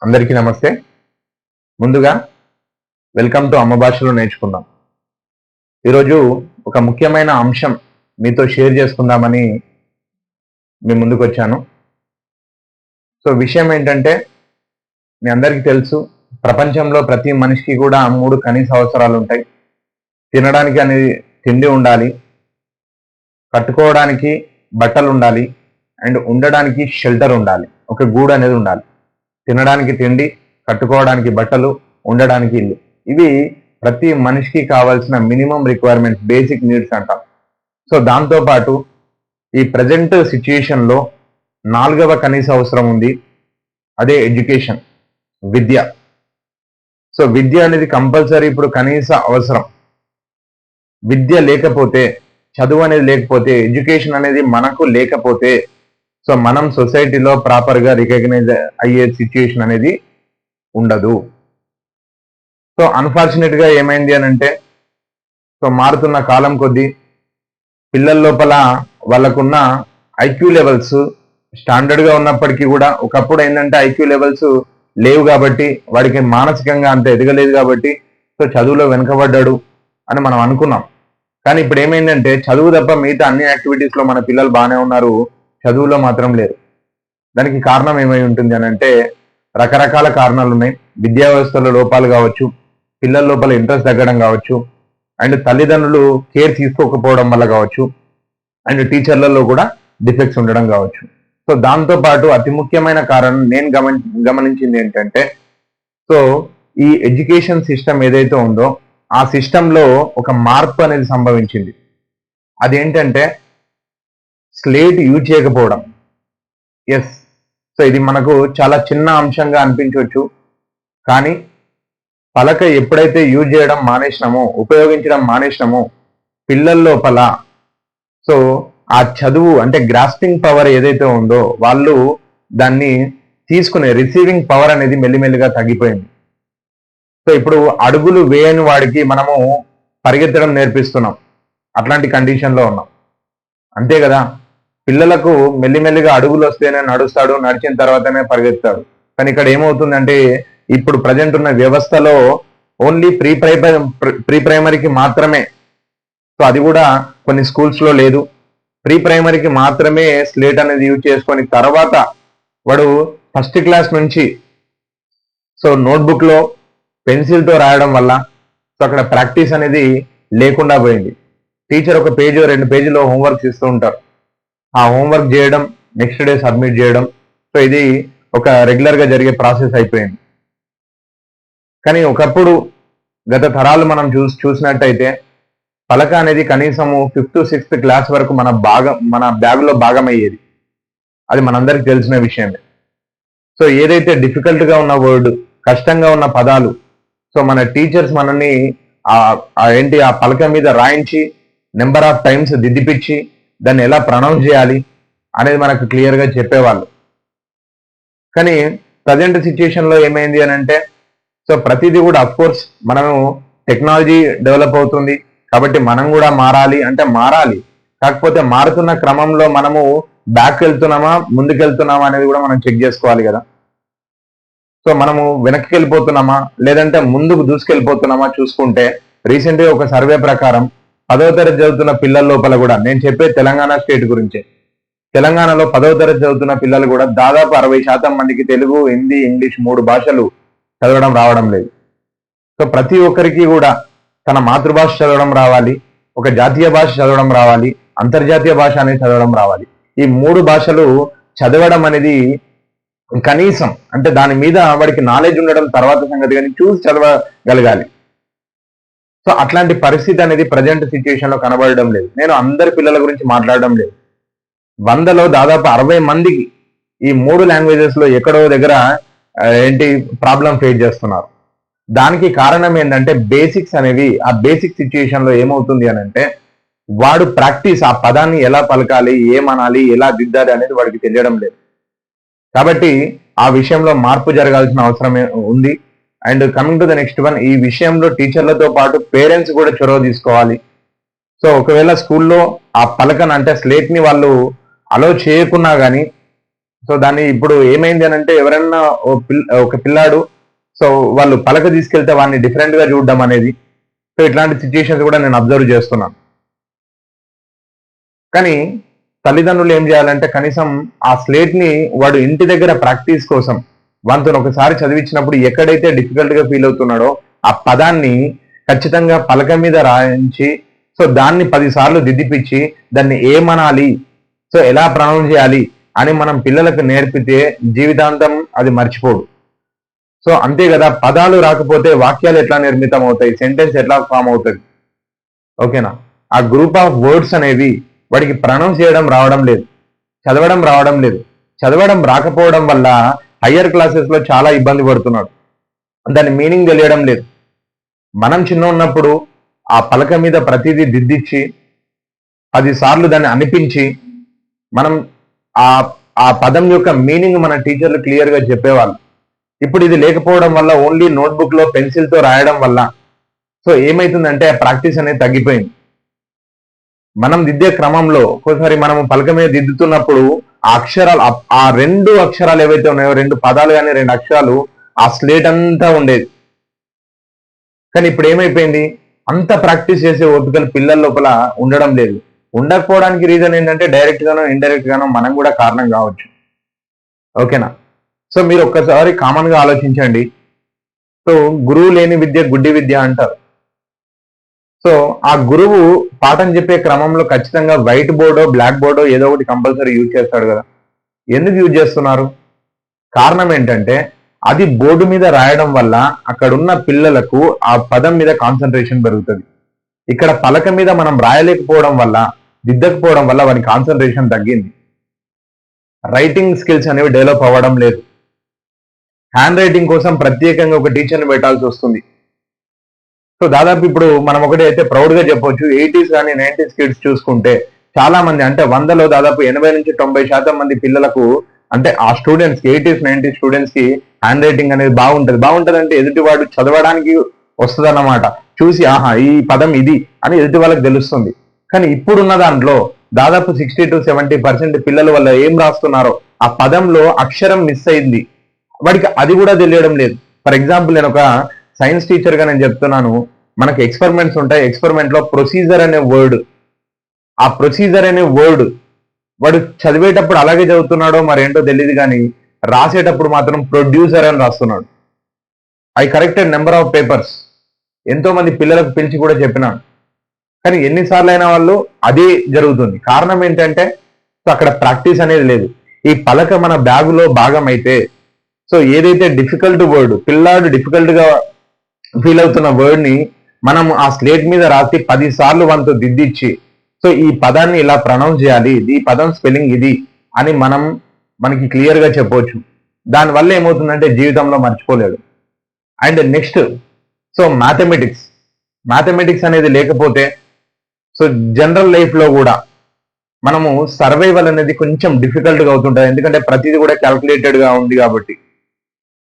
అందరికీ నమస్తే. ముందుగా వెల్కమ్ టు అమ్మ భాషలో నేర్చుకుందాం. ఈరోజు ఒక ముఖ్యమైన అంశం మీతో షేర్ చేసుకుందామని మీ ముందుకు వచ్చాను. విషయం ఏంటంటే, మీ అందరికీ తెలుసు, ప్రపంచంలో ప్రతి మనిషికి కూడా 3 కనీస అవసరాలు ఉంటాయి. తినడానికి అనేది తిండి ఉండాలి, కట్టుకోవడానికి బట్టలు ఉండాలి, అండ్ ఉండడానికి షెల్టర్ ఉండాలి, ఒక గూడు అనేది ఉండాలి. తినడానికి తిండి, కట్టుకోవడానికి బట్టలు, ఉండడానికి ఇల్లు. ఇవి ప్రతి మనిషికి కావాల్సిన మినిమం రిక్వైర్మెంట్స్, బేసిక్ నీడ్స్ అంటాం. దాంతోపాటు ఈ ప్రజెంట్ సిచ్యుయేషన్లో 4వ కనీస అవసరం ఉంది, అదే ఎడ్యుకేషన్, విద్య. విద్య అనేది కంపల్సరీ ఇప్పుడు కనీస అవసరం. విద్య లేకపోతే, చదువు అనేది లేకపోతే, ఎడ్యుకేషన్ అనేది మనకు లేకపోతే మనం సొసైటీలో ప్రాపర్గా రికగ్నైజ్ అయ్యే సిచ్యుయేషన్ అనేది ఉండదు. అన్ఫార్చునేట్గా ఏమైంది అని అంటే, మారుతున్న కాలం కొద్దీ పిల్లల లోపల వాళ్ళకున్న ఐక్యూ లెవెల్స్ స్టాండర్డ్గా ఉన్నప్పటికీ కూడా, ఒకప్పుడు ఏంటంటే ఐక్యూ లెవెల్స్ లేవు కాబట్టి, వాడికి మానసికంగా అంత ఎదగలేదు కాబట్టి చదువులో వెనుకబడ్డాడు అని మనం అనుకున్నాం. కానీ ఇప్పుడు ఏమైందంటే, చదువు తప్ప మిగతా అన్ని యాక్టివిటీస్లో మన పిల్లలు బాగానే ఉన్నారు, చదువులో మాత్రం లేరు. దానికి కారణం ఏమై ఉంటుంది అని అంటే, రకరకాల కారణాలు ఉన్నాయి. విద్యా వ్యవస్థలో లోపాలు కావచ్చు, పిల్లల లోపల ఇంట్రెస్ట్ తగ్గడం కావచ్చు, అండ్ తల్లిదండ్రులు కేర్ తీసుకోకపోవడం వల్ల కావచ్చు, అండ్ టీచర్లలో కూడా డిఫెక్ట్స్ ఉండడం కావచ్చు. దాంతోపాటు అతి ముఖ్యమైన కారణం నేను గమనించింది ఏంటంటే, ఈ ఎడ్యుకేషన్ సిస్టమ్ ఏదైతే ఉందో ఆ సిస్టంలో ఒక మార్పు అనేది సంభవించింది. అదేంటంటే, స్లేట్ యూజ్ చేయకపోవడం. ఎస్, ఇది మనకు చాలా చిన్న అంశంగా అనిపించవచ్చు, కానీ పలక ఎప్పుడైతే యూజ్ చేయడం మానేసినామో, ఉపయోగించడం మానేసినామో, పిల్లల లోపల ఆ చదువు అంటే గ్రాస్పింగ్ పవర్ ఏదైతే ఉందో, వాళ్ళు దాన్ని తీసుకునే రిసీవింగ్ పవర్ అనేది మెల్లిమెల్లిగా తగ్గిపోయింది. ఇప్పుడు అడుగులు వేయని వాడికి మనము పరిగెత్తడం నేర్పిస్తున్నాం, అట్లాంటి కండిషన్లో ఉన్నాం. అంతే కదా, పిల్లలకు మెల్లిమెల్లిగా అడుగులు వస్తేనే నడుస్తాడు, నడిచిన తర్వాతనే పరిగెత్తాడు. కానీ ఇక్కడ ఏమవుతుందంటే, ఇప్పుడు ప్రజెంట్ ఉన్న వ్యవస్థలో ఓన్లీ ప్రీ ప్రైమరీకి మాత్రమే, అది కూడా కొన్ని స్కూల్స్లో లేదు, ప్రీ ప్రైమరీకి మాత్రమే స్లేట్ అనేది యూజ్ చేసుకొని, తర్వాత వాడు ఫస్ట్ క్లాస్ నుంచి నోట్బుక్లో పెన్సిల్తో రాయడం వల్ల అక్కడ ప్రాక్టీస్ అనేది లేకుండా పోయింది. టీచర్ ఒక పేజీ 2 పేజీలో హోంవర్క్స్ ఇస్తూ ఉంటారు, ఆ హోంవర్క్ చేయడం, నెక్స్ట్ డే సబ్మిట్ చేయడం. ఇది ఒక రెగ్యులర్గా జరిగే ప్రాసెస్ అయిపోయింది. కానీ ఒకప్పుడు గత తరాలు మనం చూసినట్టయితే పలక అనేది కనీసము 5th, 6th క్లాస్ వరకు మన బ్యాగ్లో భాగం అయ్యేది. అది మనందరికి తెలిసిన విషయమే. ఏదైతే డిఫికల్ట్గా ఉన్న వర్డ్, కష్టంగా ఉన్న పదాలు, మన టీచర్స్ మనల్ని ఆ పలక మీద రాయించి నెంబర్ ఆఫ్ టైమ్స్ దిద్దిపించి దాన్ని ఎలా ప్రొనౌన్స్ చేయాలి అనేది మనకు క్లియర్గా చెప్పేవాళ్ళు. కానీ ప్రజెంట్ సిచ్యుయేషన్లో ఏమైంది అని అంటే, ప్రతిదీ కూడా అఫ్కోర్స్ మనము టెక్నాలజీ డెవలప్ అవుతుంది కాబట్టి మనం కూడా మారాలి అంటే మారాలి. కాకపోతే మారుతున్న క్రమంలో మనము బ్యాక్ వెళ్తున్నామా, ముందుకు వెళ్తున్నామా అనేది కూడా మనం చెక్ చేసుకోవాలి కదా. మనము వెనక్కి వెళ్ళిపోతున్నామా లేదంటే ముందుకు దూసుకెళ్ళిపోతున్నామా చూసుకుంటే, రీసెంట్గా ఒక సర్వే ప్రకారం 10వ తరగతి చదువుతున్న పిల్లల లోపల కూడా, నేను చెప్పే తెలంగాణ స్టేట్ గురించే, తెలంగాణలో 10వ తరగతి చదువుతున్న పిల్లలు కూడా దాదాపు 60% మందికి తెలుగు, హిందీ, ఇంగ్లీష్ 3 భాషలు చదవడం రావడం లేదు. ప్రతి ఒక్కరికి కూడా తన మాతృభాష చదవడం రావాలి, ఒక జాతీయ భాష చదవడం రావాలి, అంతర్జాతీయ భాష అనేది చదవడం రావాలి. ఈ 3 భాషలు చదవడం అనేది కనీసం, అంటే దాని మీద వాడికి నాలెడ్జ్ ఉండడం తర్వాత సంగతి, కానీ చూసి చదవగలగాలి. అట్లాంటి పరిస్థితి అనేది ప్రజెంట్ సిచ్యుయేషన్ లో కనబడడం లేదు. నేను అందరి పిల్లల గురించి మాట్లాడడం లేదు, 100లో దాదాపు 60 మందికి ఈ 3 లాంగ్వేజెస్ లో ఎక్కడో దగ్గర ప్రాబ్లం ఫేస్ చేస్తున్నారు. దానికి కారణం ఏంటంటే, బేసిక్స్ అనేవి, ఆ బేసిక్ సిచ్యుయేషన్ లో ఏమవుతుంది అని అంటే, వాడు ప్రాక్టీస్, ఆ పదాన్ని ఎలా పలకాలి, ఏమనాలి, ఎలా దిద్దాలి అనేది వాడికి తెలియడం లేదు. కాబట్టి ఆ విషయంలో మార్పు జరగాల్సిన అవసరం ఉంది. And coming to the next one, ఈ విషయంలో టీచర్లతో పాటు పేరెంట్స్ కూడా చొరవ తీసుకోవాలి. ఒకవేళ స్కూల్లో ఆ పలకను అంటే స్లేట్ ని వాళ్ళు అలో చేయకున్నా కానీ, సో దాన్ని ఇప్పుడు ఏమైంది అని అంటే ఎవరన్నా ఒక పిల్లాడు సో వాళ్ళు పలక తీసుకెళ్తే వాడిని డిఫరెంట్ గా చూడడం అనేది, సో ఇట్లాంటి సిచ్యుయేషన్స్ కూడా నేను అబ్జర్వ్ చేస్తున్నాను. కానీ తల్లిదండ్రులు ఏం చేయాలంటే కనీసం ఆ స్లేట్ ని వాడు ఇంటి దగ్గర ప్రాక్టీస్ కోసం వాటితో ఒకసారి చదివించినప్పుడు ఎక్కడైతే డిఫికల్ట్ గా ఫీల్ అవుతున్నాడో ఆ పదాన్ని ఖచ్చితంగా పలక మీద రాయించి సో దాన్ని 10 సార్లు దిద్దిపిచ్చి దాన్ని ఏమనాలి, సో ఎలా ప్రొనౌన్స్ చేయాలి అని మనం పిల్లలకు నేర్పితే జీవితాంతం అది మర్చిపోడు. సో అంతే కదా, పదాలు రాకపోతే వాక్యాలు ఎట్లా నిర్మితం అవుతాయి, సెంటెన్స్ ఎట్లా ఫామ్ అవుతుంది, ఓకేనా. ఆ గ్రూప్ ఆఫ్ వర్డ్స్ అనేవి వాడికి ప్రొనౌన్స్ చేయడం రావడం లేదు, చదవడం రావడం లేదు. చదవడం రాకపోవడం వల్ల హయ్యర్ క్లాసెస్ లో చాలా ఇబ్బంది పడుతున్నాడు, దాని మీనింగ్ తెలియడం లేదు. మనం చిన్న ఉన్నప్పుడు ఆ పలక మీద ప్రతిదీ దిద్దిచ్చి 10 సార్లు దాన్ని అనిపించి మనం ఆ ఆ పదం యొక్క మీనింగ్ మన టీచర్లు క్లియర్ గా చెప్పేవాళ్ళు. ఇప్పుడు ఇది లేకపోవడం వల్ల ఓన్లీ నోట్బుక్ లో పెన్సిల్ తో రాయడం వల్ల సో ఏమైతుందంటే ప్రాక్టీస్ అనేది తగ్గిపోయింది. మనం దిద్దే క్రమంలో ఒక్కోసారి మనం పలక మీద దిద్దుతున్నప్పుడు ఆ అక్షరాలు ఆ 2 అక్షరాలు ఏవైతే ఉన్నాయో 2 పదాలు కానీ 2 అక్షరాలు ఆ స్లేట్ అంతా ఉండేది. కానీ ఇప్పుడు ఏమైపోయింది, అంత ప్రాక్టీస్ చేసే ఓపికలు పిల్లల లోపల ఉండడం లేదు. ఉండకపోవడానికి రీజన్ ఏంటంటే డైరెక్ట్ గానో ఇండైరెక్ట్ గానో మనం కూడా కారణం కావచ్చు, ఓకేనా. సో మీరు ఒక్కసారి కామన్ గా ఆలోచించండి. సో గురువు లేని విద్య గుడ్డి విద్య అంటారు. సో ఆ గురువు పాఠం చెప్పే క్రమంలో ఖచ్చితంగా వైట్ బోర్డో బ్లాక్ బోర్డో ఏదో ఒకటి కంపల్సరీ యూజ్ చేస్తాడు కదా. ఎందుకు యూజ్ చేస్తున్నారు, కారణం ఏంటంటే అది బోర్డు మీద రాయడం వల్ల అక్కడున్న పిల్లలకు ఆ పదం మీద కాన్సన్ట్రేషన్ పెరుగుతుంది. ఇక్కడ పలక మీద మనం రాయలేకపోవడం వల్ల దిద్దకపోవడం వల్ల వారి కాన్సన్ట్రేషన్ తగ్గింది. రైటింగ్ స్కిల్స్ అనేవి డెవలప్ అవ్వడం లేదు. హ్యాండ్ రైటింగ్ కోసం ప్రత్యేకంగా ఒక టీచర్ని పెట్టాల్సి వస్తుంది. సో దాదాపు ఇప్పుడు మనం ఒకటి అయితే ప్రౌడ్ గా చెప్పొచ్చు, 80s కానీ 90s కిడ్స్ చూసుకుంటే చాలా మంది అంటే 100లో దాదాపు 80 నుంచి 90% మంది పిల్లలకు అంటే ఆ స్టూడెంట్స్ కి 80s 90s స్టూడెంట్స్ కి హ్యాండ్ రైటింగ్ అనేది బాగుంటది అంటే ఎదుటివాడు చదవడానికి వస్తుంది అన్నమాట. చూసి ఆహా ఈ పదం ఇది అని ఎదుటి వాళ్ళకి తెలుస్తుంది. కానీ ఇప్పుడున్న దాంట్లో దాదాపు 60 to 70% పిల్లల వల్ల ఏం రాస్తున్నారో ఆ పదంలో అక్షరం మిస్ అయింది, వాడికి అది కూడా తెలియడం లేదు. ఫర్ ఎగ్జాంపుల్ నేను ఒక సైన్స్ టీచర్ గా నేను చెప్తున్నాను, మనకి ఎక్స్పెరిమెంట్స్ ఉంటాయి. ఎక్స్పెరిమెంట్ లో ప్రొసీజర్ అనే వర్డ్, ఆ ప్రొసీజర్ అనే వర్డ్ వాడు చదివేటప్పుడు అలాగే చదువుతున్నాడో మరేంటో తెలియదు, కానీ రాసేటప్పుడు మాత్రం ప్రొడ్యూసర్ అని రాస్తున్నాడు. I corrected number of papers, ఎంతో మంది పిల్లలకు పిలిచి కూడా చెప్పినాను. కానీ ఎన్నిసార్లు అయినా వాళ్ళు అదే జరుగుతుంది. కారణం ఏంటంటే సో అక్కడ ప్రాక్టీస్ అనేది లేదు. ఈ పలక మన బ్యాగులో భాగం అయితే సో ఏదైతే డిఫికల్ట్ వర్డ్ పిల్లాడు డిఫికల్ట్ గా ఫీల్ అవుతున్న వర్డ్ ని మనం ఆ స్లేట్ మీద రాసి 10 సార్లు వంతు దిద్దిచ్చి సో ఈ పదాన్ని ఇలా ప్రొనౌన్స్ చేయాలి, ఈ పదం స్పెల్లింగ్ ఇది అని మనకి క్లియర్ గా చెప్పవచ్చు. దానివల్ల ఏమవుతుందంటే జీవితంలో మర్చిపోలేడు. అండ్ నెక్స్ట్ సో మ్యాథమెటిక్స్ అనేది లేకపోతే సో జనరల్ లైఫ్ లో కూడా మనము సర్వైవల్ అనేది కొంచెం డిఫికల్ట్ గా అవుతుంటుంది, ఎందుకంటే ప్రతిదీ కూడా క్యాల్కులేటెడ్ గా ఉంది కాబట్టి.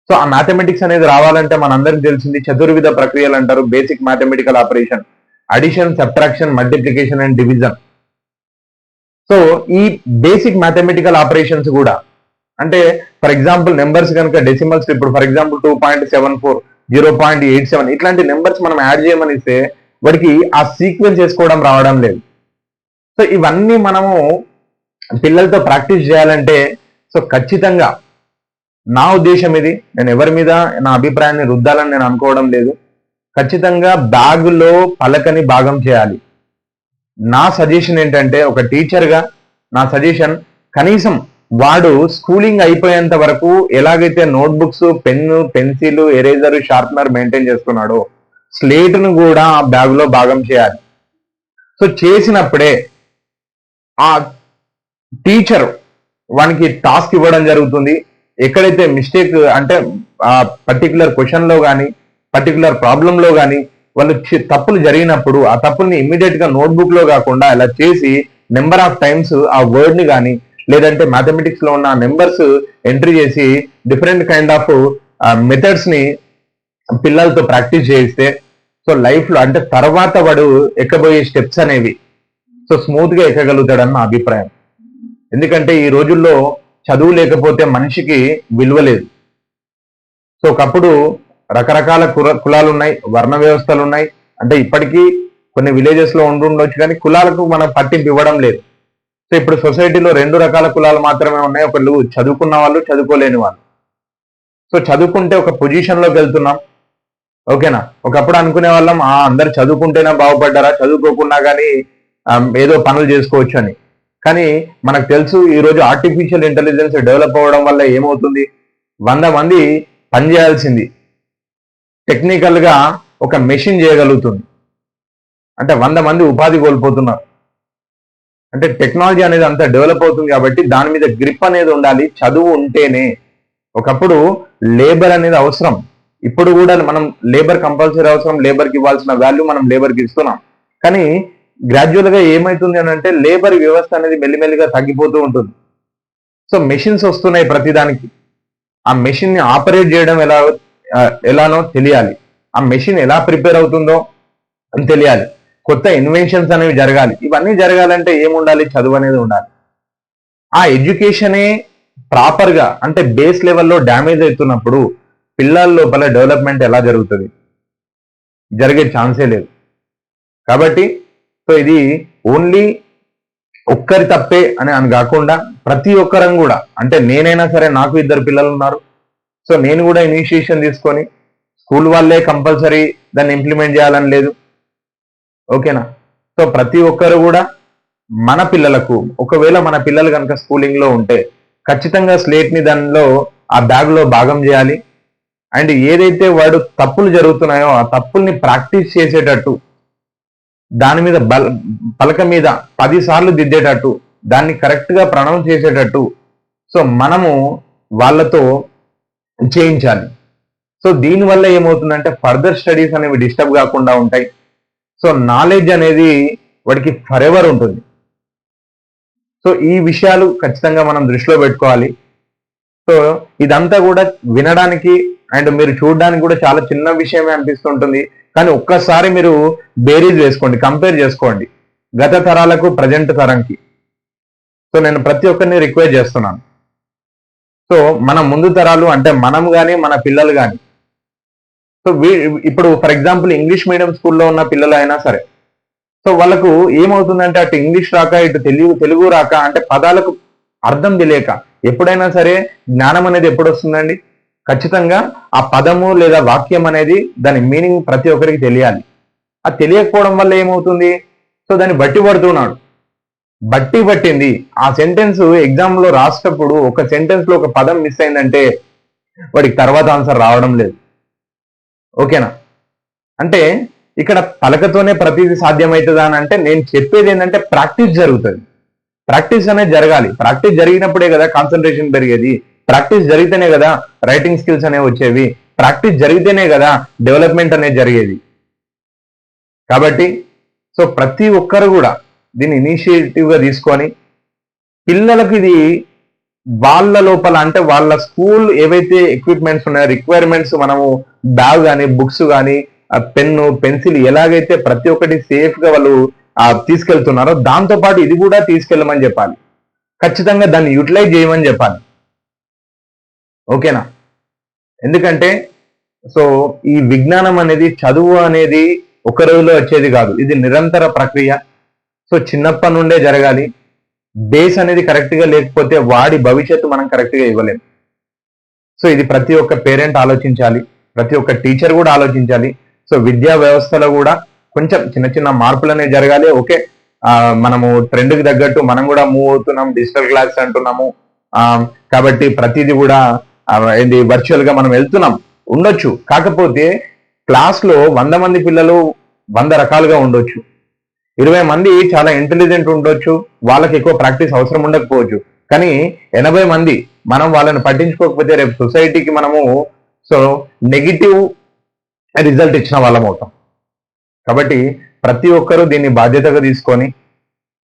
సో ఆ మ్యాథమెటిక్స్ అనేది రావాలంటే మనందరికి తెలిసింది చతుర్విధ ప్రక్రియలు అంటారు. Basic mathematical operation, addition, subtraction, multiplication and division. So ఈ బేసిక్ మ్యాథమెటికల్ ఆపరేషన్స్ కూడా అంటే ఫర్ ఎగ్జాంపుల్ నెంబర్స్ కనుక డెసిమల్స్ ఇప్పుడు ఫర్ ఎగ్జాంపుల్ 2.74, 0.87 ఇట్లాంటి నెంబర్స్ మనం యాడ్ చేయమని ఇస్తే వాడికి ఆ సీక్వెన్స్ చేసుకోవడం రావడం లేదు. సో ఇవన్నీ మనము పిల్లలతో ప్రాక్టీస్ చేయాలంటే సో ఖచ్చితంగా నా ఉద్దేశం ఇది, నేను ఎవరి మీద నా అభిప్రాయాన్ని రుద్దాలని నేను అనుకోవడం లేదు. ఖచ్చితంగా బ్యాగులో పలకని భాగం చేయాలి. నా సజెషన్ ఏంటంటే ఒక టీచర్గా నా సజెషన్ కనీసం వాడు స్కూలింగ్ అయిపోయేంత వరకు ఎలాగైతే notebooks, pen, pencil, eraser, sharpener maintain చేస్తున్నాడో స్లేట్ను కూడా ఆ బ్యాగులో భాగం చేయాలి. సో చేసినప్పుడే ఆ టీచర్ వానికి టాస్క్ ఇవ్వడం జరుగుతుంది. ఎక్కడైతే మిస్టేక్ అంటే ఆ పర్టికులర్ క్వశ్చన్ లో కానీ పర్టికులర్ ప్రాబ్లం లో కానీ వాళ్ళు తప్పులు జరిగినప్పుడు ఆ తప్పుల్ని ఇమ్మీడియట్ గా నోట్బుక్ లో కాకుండా ఇలా చేసి నెంబర్ ఆఫ్ టైమ్స్ ఆ వర్డ్ ని కానీ లేదంటే మ్యాథమెటిక్స్ లో ఉన్న నెంబర్స్ ఎంట్రీ చేసి డిఫరెంట్ కైండ్ ఆఫ్ మెథడ్స్ ని పిల్లలతో ప్రాక్టీస్ చేయిస్తే సో లైఫ్ లో అంటే తర్వాత వాడు ఎక్కబోయే స్టెప్స్ అనేవి సో స్మూత్ గా ఎక్కగలుగుతాడని నా అభిప్రాయం. ఎందుకంటే ఈ రోజుల్లో చదువు లేకపోతే మనిషికి విలువ లేదు. సో ఒకప్పుడు రకరకాల కులాలు ఉన్నాయి, వర్ణ వ్యవస్థలు ఉన్నాయి. అంటే ఇప్పటికీ కొన్ని విలేజెస్ లో ఉండొచ్చు, కానీ కులాలకు మనం పట్టింపు ఇవ్వడం లేదు. సో ఇప్పుడు సొసైటీలో 2 రకాల కులాలు మాత్రమే ఉన్నాయి, ఒకళ్ళు చదువుకున్న వాళ్ళు, చదువుకోలేని వాళ్ళు. సో చదువుకుంటే ఒక పొజిషన్ లోకి వెళ్తున్నాం, ఓకేనా. ఒకప్పుడు అనుకునే వాళ్ళం అందరు చదువుకుంటేనే బాగుపడ్డారా, చదువుకోకున్నా కానీ ఏదో పనులు చేసుకోవచ్చు అని. కానీ మనకు తెలుసు ఈరోజు ఆర్టిఫిషియల్ ఇంటెలిజెన్స్ డెవలప్ అవ్వడం వల్ల ఏమవుతుంది, 100 మంది పనిచేయాల్సింది టెక్నికల్ గా ఒక మెషిన్ చేయగలుగుతుంది. అంటే 100 మంది ఉపాధి కోల్పోతున్నారు. అంటే టెక్నాలజీ అనేది అంత డెవలప్ అవుతుంది కాబట్టి దాని మీద గ్రిప్ అనేది ఉండాలి. చదువు ఉంటేనే. ఒకప్పుడు లేబర్ అనేది అవసరం, ఇప్పుడు కూడా మనం లేబర్ కంపల్సరీ అవసరం, లేబర్కి ఇవ్వాల్సిన వాల్యూ మనం లేబర్కి ఇస్తున్నాం. కానీ గ్రాడ్యువల్ గా ఏమైతుంది అని అంటే లేబర్ వ్యవస్థ అనేది మెల్లిమెల్లిగా తగ్గిపోతూ ఉంటుంది. సో మెషిన్స్ వస్తున్నాయి ప్రతిదానికి. ఆ మెషిన్ ని ఆపరేట్ చేయడం ఎలానో తెలియాలి, ఆ మెషిన్ ఎలా ప్రిపేర్ అవుతుందో అని తెలియాలి, కొత్త ఇన్వెన్షన్స్ అనేవి జరగాలి. ఇవన్నీ జరగాలంటే ఏముండాలి, చదువు అనేది ఉండాలి. ఆ ఎడ్యుకేషనే ప్రాపర్ గా అంటే బేస్ లెవెల్లో డ్యామేజ్ అవుతున్నప్పుడు పిల్లల లోపల డెవలప్మెంట్ ఎలా జరుగుతుంది, జరిగే ఛాన్సే లేదు. కాబట్టి సో ఇది ఓన్లీ ఒక్కరి తప్పే అని కాకుండా ప్రతి ఒక్కరం కూడా, అంటే నేనైనా సరే, నాకు 2 పిల్లలు ఉన్నారు. సో నేను కూడా ఇనిషియేషన్ తీసుకొని స్కూల్ వాళ్ళే కంపల్సరీ దాన్ని ఇంప్లిమెంట్ చేయాలని లేదు, ఓకేనా. సో ప్రతి ఒక్కరు కూడా మన పిల్లలకు, ఒకవేళ మన పిల్లలు కనుక స్కూలింగ్ లో ఉంటే ఖచ్చితంగా స్లేట్ ని దానిలో ఆ బ్యాగ్ లో భాగం చేయాలి. అండ్ ఏదైతే వాడు తప్పులు జరుగుతున్నాయో ఆ తప్పుల్ని ప్రాక్టీస్ చేసేటట్టు, దాని మీద పలక మీద 10 సార్లు దిద్దేటట్టు, దాన్ని కరెక్ట్ గా ప్రొనౌన్స్ చేసేటట్టు సో మనము వాళ్ళతో చేయించాలి. సో దీనివల్ల ఏమవుతుందంటే ఫర్దర్ స్టడీస్ అనేవి డిస్టర్బ్ కాకుండా ఉంటాయి. సో నాలెడ్జ్ అనేది వాడికి ఫర్ ఎవర్ ఉంటుంది. సో ఈ విషయాలు ఖచ్చితంగా మనం దృష్టిలో పెట్టుకోవాలి. సో ఇదంతా కూడా వినడానికి అండ్ మీరు చూడడానికి కూడా చాలా చిన్న విషయమే అనిపిస్తుంటుంది, కానీ ఒక్కసారి మీరు బేరీజ్ వేసుకోండి, కంపేర్ చేసుకోండి గత తరాలకు ప్రజెంట్ తరంకి. సో నేను ప్రతి ఒక్కరిని రిక్వెస్ట్ చేస్తున్నాను. సో మన ముందు తరాలు అంటే మనం కానీ మన పిల్లలు కానీ, సో ఇప్పుడు ఫర్ ఎగ్జాంపుల్ ఇంగ్లీష్ మీడియం స్కూల్లో ఉన్న పిల్లలు అయినా సరే, సో వాళ్ళకు ఏమవుతుందంటే అటు ఇంగ్లీష్ రాక, ఇటు తెలుగు రాక, అంటే పదాలకు అర్థం తెలియక, ఎప్పుడైనా సరే జ్ఞానం అనేది ఎప్పుడు వస్తుందండి, ఖచ్చితంగా ఆ పదము లేదా వాక్యం అనేది దాని మీనింగ్ ప్రతి ఒక్కరికి తెలియాలి. అది తెలియకపోవడం వల్ల ఏమవుతుంది, సో దాన్ని బట్టి పడుతున్నాడు, పట్టింది. ఆ సెంటెన్స్ ఎగ్జామ్ లో రాసేటప్పుడు ఒక సెంటెన్స్ లో ఒక పదం మిస్ అయిందంటే వాడికి తర్వాత ఆన్సర్ రావడం లేదు, ఓకేనా. అంటే ఇక్కడ పలకతోనే ప్రతిదీ సాధ్యమవుతుందా అని అంటే నేను చెప్పేది ఏంటంటే ప్రాక్టీస్ జరుగుతుంది, ప్రాక్టీస్ అనేది జరగాలి. ప్రాక్టీస్ జరిగినప్పుడే కదా కాన్సన్ట్రేషన్ పెరిగేది, ప్రాక్టీస్ జరిగితేనే కదా రైటింగ్ స్కిల్స్ అనేవి వచ్చేవి, ప్రాక్టీస్ జరిగితేనే కదా డెవలప్మెంట్ అనేది జరిగేది. కాబట్టి సో ప్రతి ఒక్కరు కూడా దీన్ని ఇనిషియేటివ్ గా తీసుకొని పిల్లలకు ఇది వాళ్ళ లోపల, అంటే వాళ్ళ స్కూల్ ఏవైతే ఎక్విప్మెంట్స్ ఉన్నాయో రిక్వైర్మెంట్స్, మనము బ్యాగ్ కానీ, బుక్స్ కానీ, పెన్ను, పెన్సిల్ ఎలాగైతే ప్రతి ఒక్కటి సేఫ్ గా వాళ్ళు తీసుకెళ్తున్నారో దాంతో పాటు ఇది కూడా తీసుకెళ్ళమని చెప్పాలి. ఖచ్చితంగా దాన్ని యూటిలైజ్ చేయమని చెప్పాలి, ఓకేనా. ఎందుకంటే సో ఈ విజ్ఞానం అనేది, చదువు అనేది ఒక రోజులో వచ్చేది కాదు, ఇది నిరంతర ప్రక్రియ. సో చిన్నప్పటి నుండే జరగాలి. బేస్ అనేది కరెక్ట్ గా లేకపోతే వాడి భవిష్యత్తు మనం కరెక్ట్ గా ఇవ్వలేము. సో ఇది ప్రతి ఒక్క పేరెంట్ ఆలోచించాలి, ప్రతి ఒక్క టీచర్ కూడా ఆలోచించాలి. సో విద్యా వ్యవస్థలో కూడా కొంచెం చిన్న చిన్న మార్పులు అనేవి జరగాలి. ఓకే, మనము ట్రెండ్ కి తగ్గట్టు మనం కూడా మూవ్ అవుతున్నాం, డిజిటల్ క్లాస్ అంటున్నాము, కాబట్టి ప్రతిదీ కూడా ఏంటి వర్చువల్ గా మనం వెళ్తున్నాం ఉండొచ్చు. కాకపోతే క్లాస్ లో 100 మంది పిల్లలు 100 రకాలుగా ఉండొచ్చు, 20 మంది చాలా ఇంటెలిజెంట్ ఉండొచ్చు, వాళ్ళకి ఎక్కువ ప్రాక్టీస్ అవసరం ఉండకపోవచ్చు. కానీ 80 మంది మనం వాళ్ళని పట్టించుకోకపోతే రేపు సొసైటీకి మనము సో నెగిటివ్ రిజల్ట్ ఇచ్చిన వాళ్ళం అవుతాం. కాబట్టి ప్రతి ఒక్కరూ దీన్ని బాధ్యతగా తీసుకొని,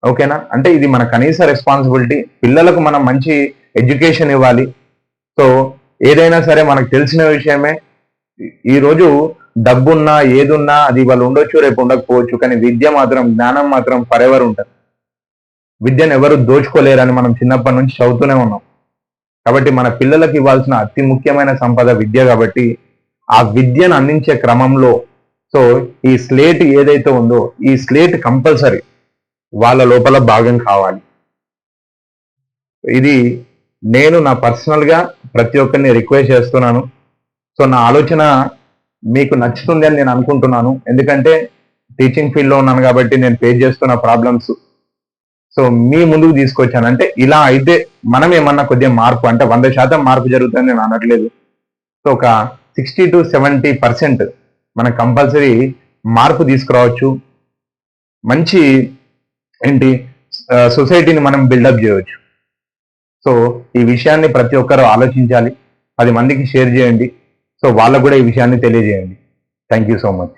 ఓకేనా, అంటే ఇది మన కనీస రెస్పాన్సిబిలిటీ. పిల్లలకు మనం మంచి ఎడ్యుకేషన్ ఇవ్వాలి. సో ఏదైనా సరే మనకు తెలిసిన విషయమే, ఈరోజు డబ్బున్నా ఏదున్నా అది వాళ్ళు ఉండొచ్చు, రేపు ఉండకపోవచ్చు, కానీ విద్య మాత్రం, జ్ఞానం మాత్రం ఫర్ ఎవర్ ఉంటుంది. విద్యను ఎవరు దోచుకోలేరని మనం చిన్నప్పటి నుంచి చదువుతూనే ఉన్నాం. కాబట్టి మన పిల్లలకు ఇవ్వాల్సిన అతి ముఖ్యమైన సంపద విద్య. కాబట్టి ఆ విద్యను అందించే క్రమంలో సో ఈ స్లేట్ ఏదైతే ఉందో ఈ స్లేట్ కంపల్సరీ వాళ్ళ లోపల భాగం కావాలి. ఇది నేను నా పర్సనల్గా ప్రతి ఒక్కరిని రిక్వెస్ట్ చేస్తున్నాను. సో నా ఆలోచన మీకు నచ్చుతుంది అని నేను అనుకుంటున్నాను. ఎందుకంటే టీచింగ్ ఫీల్డ్లో ఉన్నాను కాబట్టి నేను ఫేస్ చేస్తున్న ప్రాబ్లమ్స్ సో మీ ముందుకు తీసుకొచ్చాను. అంటే ఇలా అయితే మనం ఏమన్నా కొద్దిగా మార్పు, అంటే 100% మార్పు జరుగుతుందని నేను అనట్లేదు. సో ఒక 60 to 70% మనం కంపల్సరీ మార్పు తీసుకురావచ్చు. మంచి ఏంటి సొసైటీని మనం బిల్డప్ చేయవచ్చు. సో ఈ విషయాన్ని ప్రతి ఒక్కరూ ఆలోచించాలి. 10 మందికి షేర్ చేయండి. సో వాళ్ళకు కూడా ఈ విషయాన్ని తెలియజేయండి. Thank you so much.